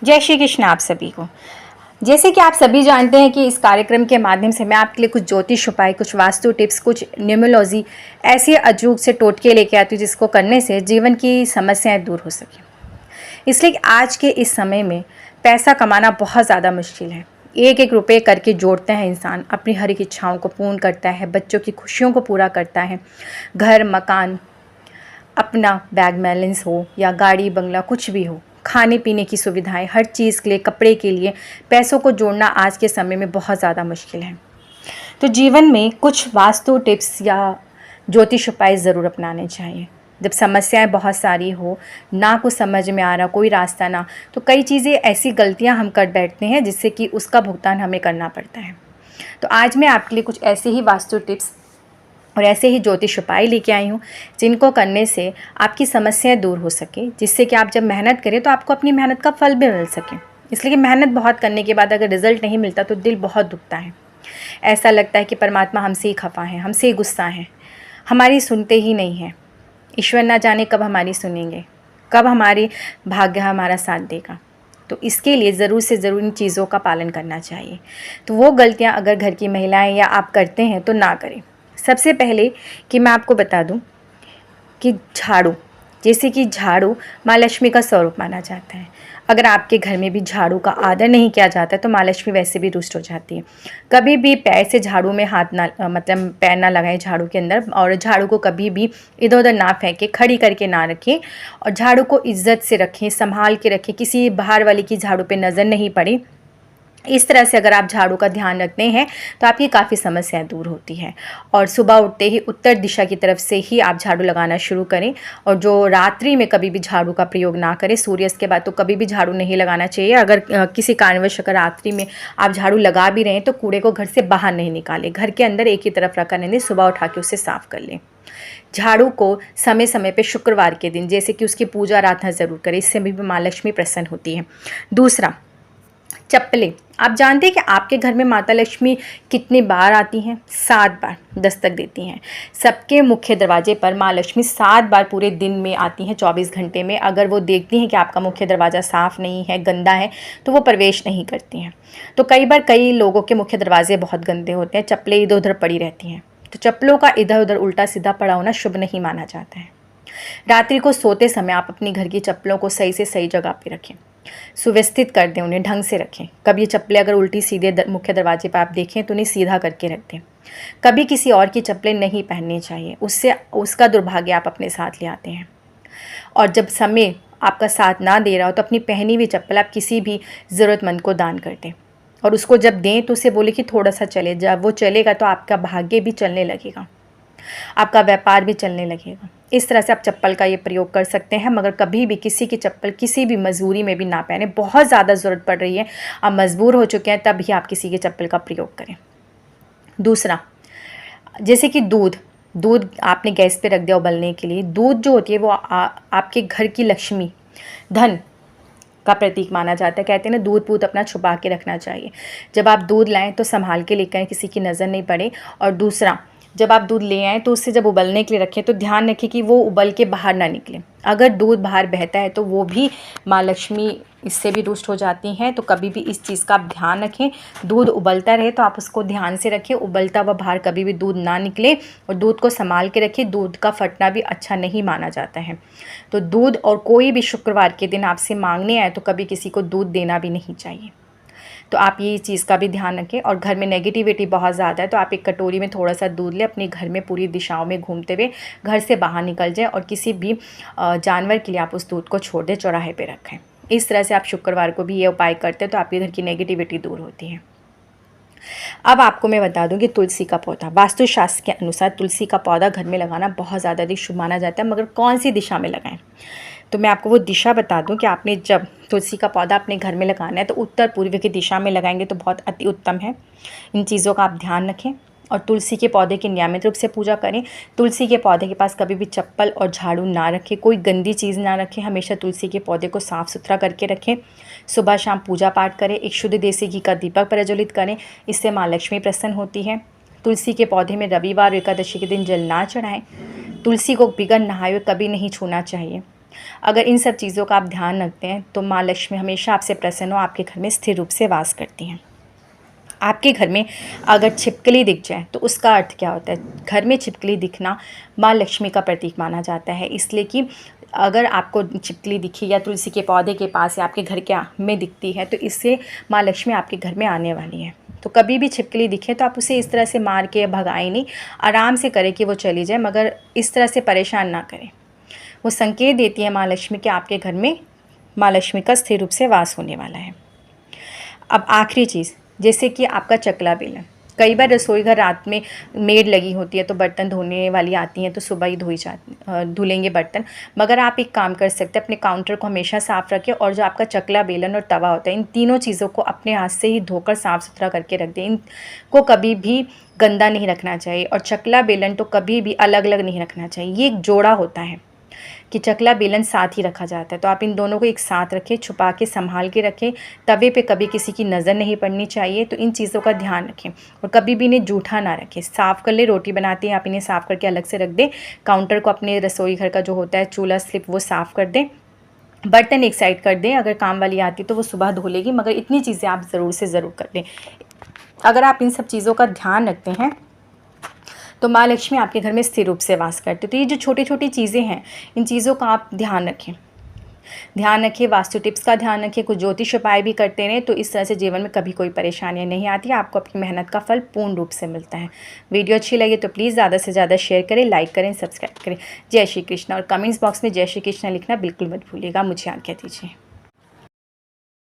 जय श्री कृष्ण आप सभी को। जैसे कि आप सभी जानते हैं कि इस कार्यक्रम के माध्यम से मैं आपके लिए कुछ ज्योतिष उपाय, कुछ वास्तु टिप्स, कुछ न्यूमरोलॉजी, ऐसे अजूब से टोटके लेके आती हूँ जिसको करने से जीवन की समस्याएं दूर हो सकें। इसलिए कि आज के इस समय में पैसा कमाना बहुत ज़्यादा मुश्किल है। एक एक रुपये करके जोड़ते हैं इंसान, अपनी हर एक इच्छाओं को पूर्ण करता है, बच्चों की खुशियों को पूरा करता है, घर मकान, अपना बैंक बैलेंस हो या गाड़ी बंगला कुछ भी हो, खाने पीने की सुविधाएं, हर चीज़ के लिए, कपड़े के लिए पैसों को जोड़ना आज के समय में बहुत ज़्यादा मुश्किल है। तो जीवन में कुछ वास्तु टिप्स या ज्योतिष उपाय ज़रूर अपनाने चाहिए। जब समस्याएं बहुत सारी हो, ना कुछ समझ में आ रहा, कोई रास्ता ना, तो कई चीज़ें ऐसी गलतियां हम कर बैठते हैं जिससे कि उसका भुगतान हमें करना पड़ता है। तो आज मैं आपके लिए कुछ ऐसे ही वास्तु टिप्स और ऐसे ही ज्योतिष उपाय लेके आई हूँ जिनको करने से आपकी समस्याएं दूर हो सके, जिससे कि आप जब मेहनत करें तो आपको अपनी मेहनत का फल भी मिल सके। इसलिए कि मेहनत बहुत करने के बाद अगर रिजल्ट नहीं मिलता तो दिल बहुत दुखता है। ऐसा लगता है कि परमात्मा हमसे ही खफा है, हमसे ही गुस्सा है, हमारी सुनते ही नहीं है। ईश्वर ना जाने कब हमारी सुनेंगे, कब हमारी भाग्य हमारा साथ देगा। तो इसके लिए ज़रूर से ज़रूर इन चीज़ों का पालन करना चाहिए। तो वो गलतियाँ अगर घर की महिलाएं या आप करते हैं तो ना करें। सबसे पहले कि मैं आपको बता दूं कि झाड़ू, जैसे कि झाड़ू माँ लक्ष्मी का स्वरूप माना जाता है। अगर आपके घर में भी झाड़ू का आदर नहीं किया जाता है तो माँ लक्ष्मी वैसे भी रुष्ट हो जाती है। कभी भी पैर से झाड़ू में हाथ ना, मतलब पैर ना लगाएं झाड़ू के अंदर, और झाड़ू को कभी भी इधर उधर ना फेंकें, खड़ी करके ना रखें, और झाड़ू को इज्जत से रखें, संभाल के रखें, किसी बाहर वाले की झाड़ू पे नज़र नहीं पड़े। इस तरह से अगर आप झाड़ू का ध्यान रखते हैं तो आपकी काफ़ी समस्याएं दूर होती हैं। और सुबह उठते ही उत्तर दिशा की तरफ से ही आप झाड़ू लगाना शुरू करें, और जो रात्रि में कभी भी झाड़ू का प्रयोग ना करें। सूर्यास्त के बाद तो कभी भी झाड़ू नहीं लगाना चाहिए। अगर किसी कारणवश अगर रात्रि में आप झाड़ू लगा भी रहे हैं तो कूड़े को घर से बाहर नहीं निकालें, घर के अंदर एक ही तरफ रखा नहीं, सुबह उठा के उसे साफ़ कर लें। झाड़ू को समय समय पे शुक्रवार के दिन जैसे कि उसकी पूजा आराधना ज़रूर करें, इससे भी माँ लक्ष्मी प्रसन्न होती है। दूसरा, चप्पलें। आप जानते हैं कि आपके घर में माता लक्ष्मी कितनी बार आती हैं? 7 बार दस्तक देती हैं। सबके मुख्य दरवाजे पर माँ लक्ष्मी 7 बार पूरे दिन में आती हैं, 24 घंटे में। अगर वो देखती हैं कि आपका मुख्य दरवाज़ा साफ़ नहीं है, गंदा है, तो वो प्रवेश नहीं करती हैं। तो कई बार कई लोगों के मुख्य दरवाजे बहुत गंदे होते हैं, चप्पलें इधर उधर पड़ी रहती हैं। तो चप्पलों का इधर उधर उल्टा सीधा पड़ा होना शुभ नहीं माना जाता है। रात्रि को सोते समय आप अपनी घर की चप्पलों को सही से सही जगह पे रखें, सुव्यवस्थित कर दें, उन्हें ढंग से रखें। कभी चप्पलें अगर उल्टी सीधे मुख्य दरवाजे पर आप देखें तो उन्हें सीधा करके रख दें। कभी किसी और की चप्पलें नहीं पहननी चाहिए, उससे उसका दुर्भाग्य आप अपने साथ ले आते हैं। और जब समय आपका साथ ना दे रहा हो तो अपनी पहनी हुई चप्पल आप किसी भी ज़रूरतमंद को दान कर दें, और उसको जब दें तो उसे बोले कि थोड़ा सा चले। जब वो चलेगा तो आपका भाग्य भी चलने लगेगा, आपका व्यापार भी चलने लगेगा। इस तरह से आप चप्पल का ये प्रयोग कर सकते हैं, मगर कभी भी किसी की चप्पल किसी भी मजबूरी में भी ना पहने। बहुत ज़्यादा ज़रूरत पड़ रही है, आप मजबूर हो चुके हैं, तब ही आप किसी की चप्पल का प्रयोग करें। दूसरा, जैसे कि दूध आपने गैस पे रख दिया उबलने के लिए। दूध जो होती है वो आपके घर की लक्ष्मी, धन का प्रतीक माना जाता है। कहते हैं ना, दूध पूत अपना छुपा के रखना चाहिए। जब आप दूध लाएं तो संभाल के लेकर आएं, किसी की नज़र नहीं पड़े। और दूसरा, जब आप दूध ले आएँ तो उससे जब उबलने के लिए रखें तो ध्यान रखें कि वो उबल के बाहर ना निकले। अगर दूध बाहर बहता है तो वो भी माँ लक्ष्मी इससे भी रुष्ट हो जाती हैं। तो कभी भी इस चीज़ का आप ध्यान रखें। दूध उबलता रहे तो आप उसको ध्यान से रखें, उबलता हुआ बाहर कभी भी दूध ना निकले, और दूध को संभाल के रखें। दूध का फटना भी अच्छा नहीं माना जाता है। तो दूध, और कोई भी शुक्रवार के दिन आपसे मांगने आए तो कभी किसी को दूध देना भी नहीं चाहिए। तो आप ये चीज़ का भी ध्यान रखें। और घर में नेगेटिविटी बहुत ज़्यादा है तो आप एक कटोरी में थोड़ा सा दूध लें, अपने घर में पूरी दिशाओं में घूमते हुए घर से बाहर निकल जाए, और किसी भी जानवर के लिए आप उस दूध को छोड़ दें, चौराहे पे रखें। इस तरह से आप शुक्रवार को भी ये उपाय करते हैं तो आपके घर की नेगेटिविटी दूर होती है। अब आपको मैं बता दूं कि तुलसी का पौधा, वास्तुशास्त्र के अनुसार तुलसी का पौधा घर में लगाना बहुत ज़्यादा अधिक शुभ माना जाता है, मगर कौन सी दिशा में लगाएं? तो मैं आपको वो दिशा बता दूं कि आपने जब तुलसी का पौधा अपने घर में लगाना है तो उत्तर पूर्व की दिशा में लगाएंगे तो बहुत अति उत्तम है। इन चीज़ों का आप ध्यान रखें, और तुलसी के पौधे की नियमित रूप से पूजा करें। तुलसी के पौधे के पास कभी भी चप्पल और झाड़ू ना रखें, कोई गंदी चीज़ ना रखें। हमेशा तुलसी के पौधे को साफ़ सुथरा करके रखें। सुबह शाम पूजा पाठ करें। एक शुद्ध देसी घी का दीपक प्रज्वलित करें, इससे माँ लक्ष्मी प्रसन्न होती है। तुलसी के पौधे में रविवार और एकादशी के दिन जल ना चढ़ाएं। तुलसी को बिगन नहाए हुए कभी नहीं छूना चाहिए। अगर इन सब चीज़ों का आप ध्यान रखते हैं तो माँ लक्ष्मी हमेशा आपसे प्रसन्न हो आपके घर में स्थिर रूप से वास करती हैं। आपके घर में अगर छिपकली दिख जाए तो उसका अर्थ क्या होता है? घर में छिपकली दिखना माँ लक्ष्मी का प्रतीक माना जाता है, इसलिए कि अगर आपको छिपकली दिखी या तुलसी के पौधे के पास या आपके घर के में दिखती है तो इससे माँ लक्ष्मी आपके घर में आने वाली है। तो कभी भी छिपकली दिखे तो आप उसे इस तरह से मार के भगाएं नहीं, आराम से करें कि वो चली जाए, मगर इस तरह से परेशान ना करें। वो संकेत देती है माँ लक्ष्मी कि आपके घर में माँ लक्ष्मी का स्थिर रूप से वास होने वाला है। अब आखिरी चीज़, जैसे कि आपका चकला बेलन। कई बार रसोई घर रात में मेड लगी होती है तो बर्तन धोने वाली आती हैं तो सुबह ही धुलेंगे बर्तन, मगर आप एक काम कर सकते हैं, अपने काउंटर को हमेशा साफ़ रखें और जो आपका चकला बेलन और तवा होता है इन तीनों चीज़ों को अपने हाथ से ही धोकर साफ़ सुथरा करके रख दें। इनको कभी भी गंदा नहीं रखना चाहिए और चकला बेलन तो कभी भी अलग अलग नहीं रखना चाहिए। ये एक जोड़ा होता है कि चकला बेलन साथ ही रखा जाता है, तो आप इन दोनों को एक साथ रखें, छुपा के संभाल के रखें। तवे पे कभी किसी की नज़र नहीं पड़नी चाहिए, तो इन चीज़ों का ध्यान रखें और कभी भी इन्हें जूठा ना रखें। साफ़ कर ले, रोटी बनाते हैं आप इन्हें साफ़ करके अलग से रख दें। काउंटर को अपने रसोई घर का जो होता है चूल्हा स्लिप वो साफ़ कर दें। बर्तन एक साइड कर दें, अगर काम वाली आती तो वो सुबह धो लेगी, मगर इतनी चीज़ें आप ज़रूर से ज़रूर कर लें। अगर आप इन सब चीज़ों का ध्यान रखते हैं तो माँ लक्ष्मी आपके घर में स्थिर रूप से वास करती है। तो ये जो छोटी छोटी चीज़ें हैं इन चीज़ों का आप ध्यान रखें, वास्तु टिप्स का ध्यान रखें, कुछ ज्योतिष उपाय भी करते रहें, तो इस तरह से जीवन में कभी कोई परेशानियां नहीं आती, आपको अपनी मेहनत का फल पूर्ण रूप से मिलता है। वीडियो अच्छी लगी तो प्लीज़ ज़्यादा से ज़्यादा शेयर करें, लाइक करें, सब्सक्राइब करें। जय श्री कृष्ण, और कमेंट्स बॉक्स में जय श्री कृष्ण लिखना बिल्कुल मत भूलिएगा। मुझे आज्ञा दीजिए।